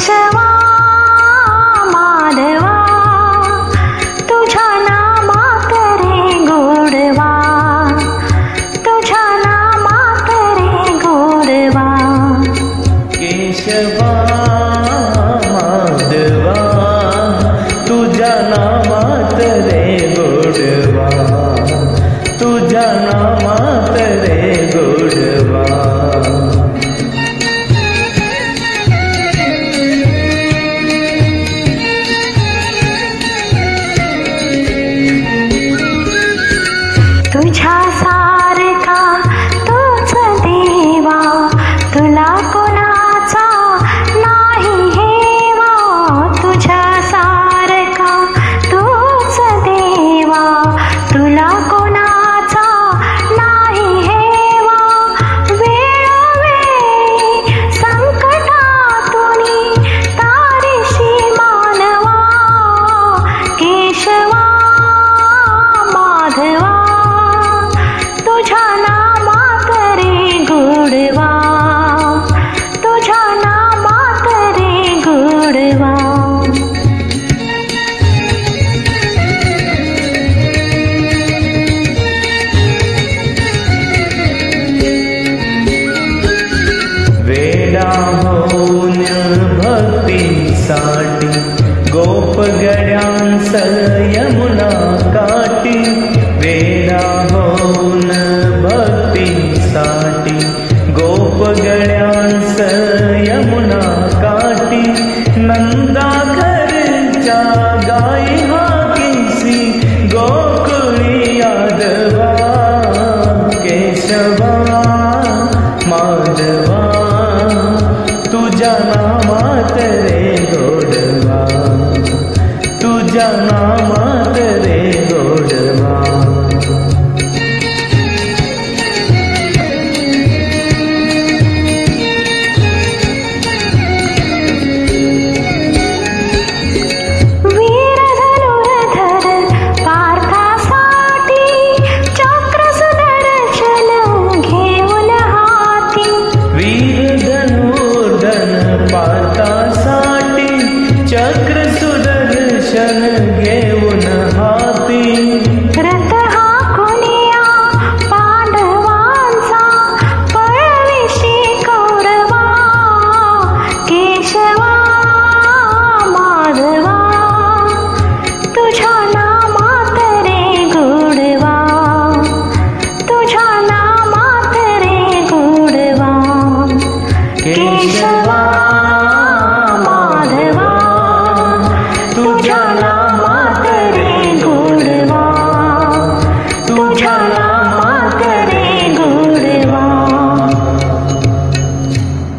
केशवा माधवा तुझ्या नामात रे गोडवा, तुझ्या नामात रे गोडवा. केशवा माधवा तुझ्या नामात रे गोडवा, तुझ्या नामात रे गोडवा. तुझ्या सारखा तोच देवा, तुला कोणाचा नाही हेवा. तुझ्या सारखा तोच देवा, तुला कोणाचा नाही हेवा. वेळोवेळी संकटातून तारीशी मानवा, केशवा माधवा तुझ्या नामात रे गोडवा, तुझ्या नामात रे गोडवा. वेडा होऊन भक्तीसाठी गोपगड्यांस यमुना काठी. वेडा होऊन भक्तीसाठी गोपगड्यांस यमुना काठी. नंदाघरच्या गाई हाकीसी गोकुळी यादवा, केशवा माधवा तुझ्या नामात रे गोडवा, तुझ्या नामात रे गोडवा. वीर धनुर्धर पार्थासाठी चक्र सुदर्शन घेऊन हाती. वीर धनुर्धन पार्थासाठी चक्र सुदर्शन घेऊन हाती. रथ हाकुनिया पांडवांचा पळविशी कौरवा, केशवा माधवा तुझ्या नामात रे गोडवा, तुझ्या नामात रे गोडवा. केशवा माधवा तुझ्या नामात रे गोडवा, तुझ्या